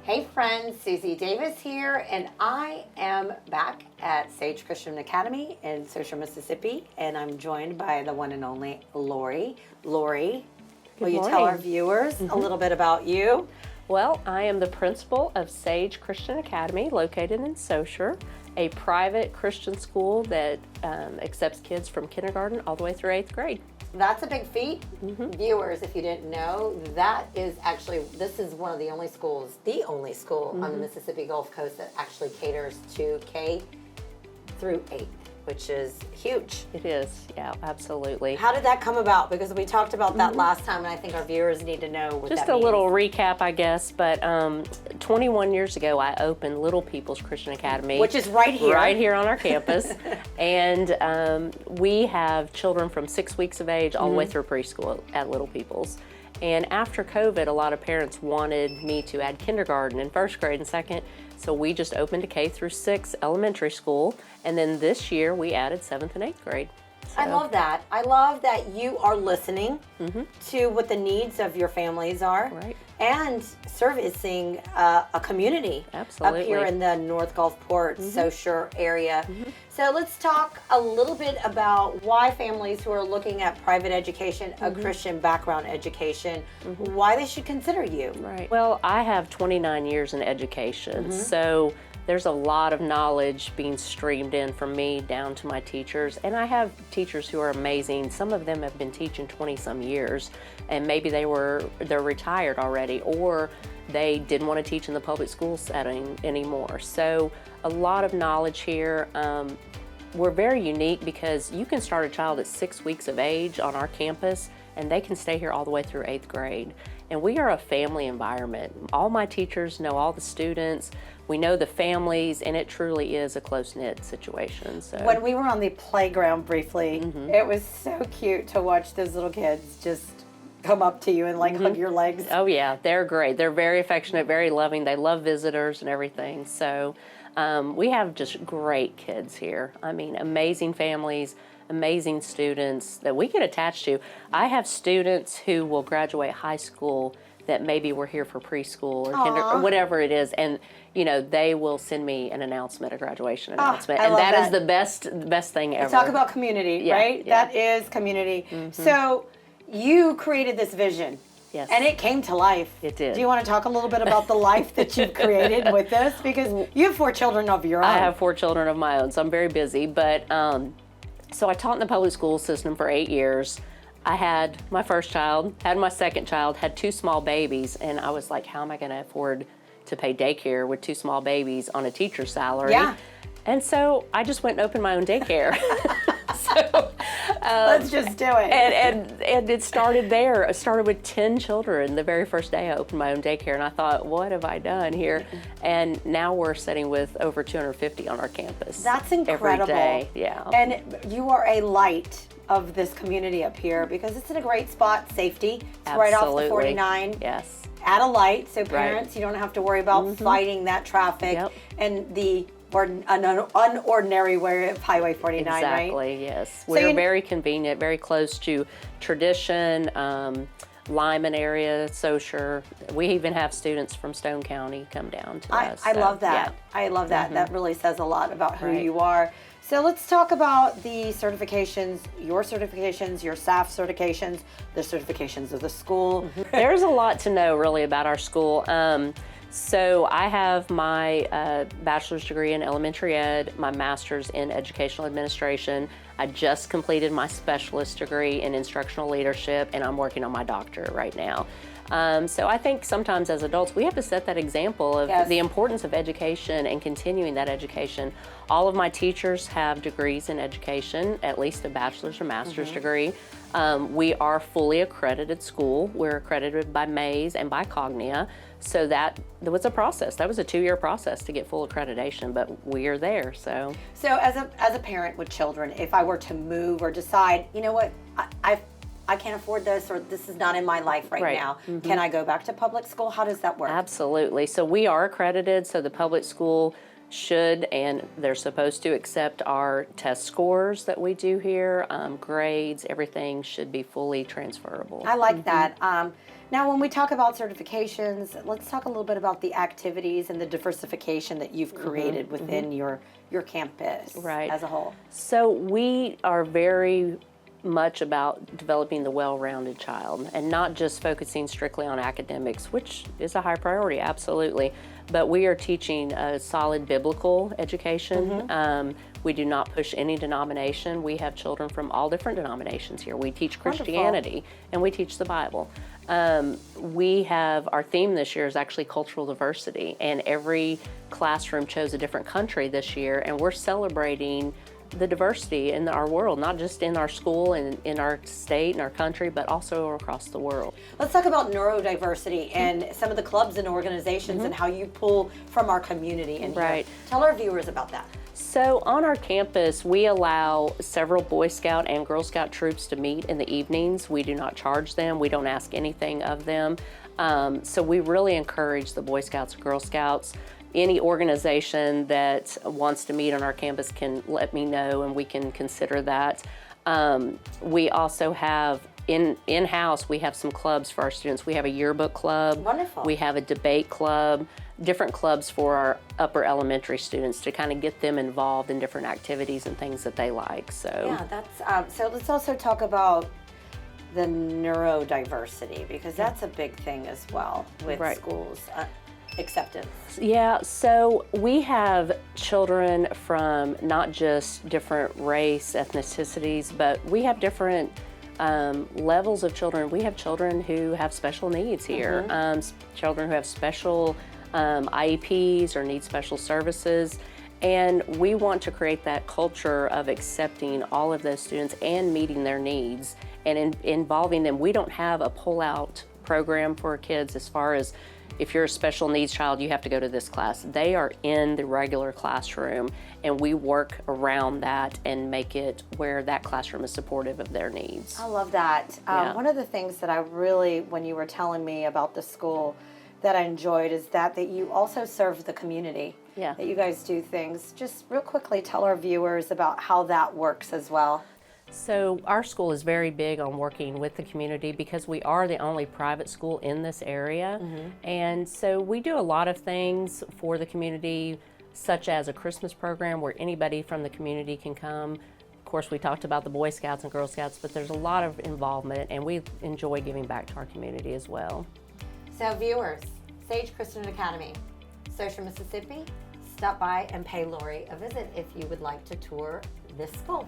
Hey friends, Susie Davis here, and I am back at Sage Christian Academy in Social Mississippi, and I'm joined by the one and only Lori. Lori, will you tell our viewers a little bit about you? Well, I am the principal of Sage Christian Academy, located in Saussure, a private Christian school that accepts kids from kindergarten all the way through 8th grade. That's a big feat. Viewers, if you didn't know, this is one of the only schools, on the Mississippi Gulf Coast that actually caters to K through 8, which is huge. It is, yeah, absolutely. How did that come about? Because we talked about that last time, and I think our viewers need to know what that means. Just a little recap, I guess, but 21 years ago, I opened Little People's Christian Academy. Which is right here. Right here on our campus. And we have children from 6 weeks of age all the way through preschool at Little People's. And after COVID, a lot of parents wanted me to add kindergarten and first grade and second, so we just opened a K through 6 elementary school, and then this year we added 7th and 8th grade. I love that. I love that you are listening to what the needs of your families are, and servicing a community up here in the North Gulfport, Saussure area. So let's talk a little bit about why families who are looking at private education, a Christian background education, why they should consider you. Right. Well, I have 29 years in education, so there's a lot of knowledge being streamed in from me down to my teachers, and I have teachers who are amazing. Some of them have been teaching 20-some years, and maybe they're retired already, or they didn't want to teach in the public school setting anymore. So a lot of knowledge here. We're very unique because you can start a child at 6 weeks of age on our campus, and they can stay here all the way through 8th grade. And we are a family environment. All my teachers know all the students. We know the families, and it truly is a close-knit situation. So when we were on the playground briefly, it was so cute to watch those little kids just come up to you and like hug your legs. Oh yeah, they're great. They're very affectionate, very loving. They love visitors and everything. So we have just great kids here. I mean, amazing families, amazing students that we get attached to. I have students who will graduate high school that maybe were here for preschool or kinder or whatever it is, and you know, they will send me an announcement, a graduation announcement, and that is the best thing ever. Talk about community, right? Yeah. That is community. So you created this vision. Yes. And it came to life. It did. Do you want to talk a little bit about the life that you've created with this? Because you have 4 children of your own. I have 4 children of my own, so I'm very busy. But so I taught in the public school system for 8 years. I had my first child, had my second child, had 2 small babies, and I was like, how am I going to afford to pay daycare with 2 small babies on a teacher's salary? Yeah. And so I just went and opened my own daycare. Let's just do it. And it started there. It started with 10 children the very first day I opened my own daycare, and I thought, what have I done here? And now we're sitting with over 250 on our campus. That's incredible. Every day, yeah. And you are a light of this community up here because it's in a great spot, safety. It's right off the 49. Yes. At a light, so parents, you don't have to worry about fighting that traffic and the unordinary way of Highway 49, right? Exactly, yes. We're very convenient, very close to Tradition, Lyman area, Saussure. We even have students from Stone County come down to us. I love that. Yeah. I love that. That really says a lot about who you are. So let's talk about the certifications, your staff certifications, the certifications of the school. There's a lot to know really about our school. So I have my bachelor's degree in elementary ed, my master's in educational administration. I just completed my specialist degree in instructional leadership, and I'm working on my doctorate right now. So I think sometimes as adults, we have to set that example of the importance of education and continuing that education. All of my teachers have degrees in education, at least a bachelor's or master's degree. We are fully accredited school. We're accredited by Mays and by Cognia. So that was a process. That was a 2-year process to get full accreditation, but we are there. So as a parent with children, if I were to move or decide, you know what, I can't afford this, or this is not in my life right now. Can I go back to public school? How does that work? Absolutely. So we are accredited. So the public school should and they're supposed to accept our test scores that we do here, grades, everything should be fully transferable. I like that. Now, when we talk about certifications, let's talk a little bit about the activities and the diversification that you've created within your campus as a whole. So we are very much about developing the well-rounded child and not just focusing strictly on academics, which is a high priority, absolutely. But we are teaching a solid biblical education. We do not push any denomination. We have children from all different denominations here. We teach Christianity and we teach the Bible. We have, our theme this year is actually cultural diversity, and every classroom chose a different country this year, and we're celebrating the diversity in our world, not just in our school and in our state and our country, but also across the world. Let's talk about neurodiversity and some of the clubs and organizations and how you pull from our community in here. Tell our viewers about that. So on our campus, we allow several Boy Scout and Girl Scout troops to meet in the evenings. We do not charge them. We don't ask anything of them. So we really encourage the Boy Scouts and Girl Scouts. Any organization that wants to meet on our campus can let me know and we can consider that. We also have in-house, we have some clubs for our students. We have a yearbook club. Wonderful. We have a debate club, different clubs for our upper elementary students to kind of get them involved in different activities and things that they like. So yeah, that's so let's also talk about the neurodiversity, because that's a big thing as well with schools. Acceptance. Yeah, so we have children from not just different race, ethnicities, but we have different levels of children. We have children who have special needs here, children who have special IEPs or need special services, and we want to create that culture of accepting all of those students and meeting their needs and involving them. We don't have a pull-out program for kids as far as if you're a special needs child, you have to go to this class. They are in the regular classroom, and we work around that and make it where that classroom is supportive of their needs. I love that. One of the things that I really, when you were telling me about the school, that I enjoyed is that you also serve the community. Yeah. That you guys do things. Just real quickly, tell our viewers about how that works as well. So our school is very big on working with the community because we are the only private school in this area. And so we do a lot of things for the community, such as a Christmas program where anybody from the community can come. Of course, we talked about the Boy Scouts and Girl Scouts, but there's a lot of involvement, and we enjoy giving back to our community as well. So viewers, Sage Christian Academy, Social Mississippi, stop by and pay Lori a visit if you would like to tour this school.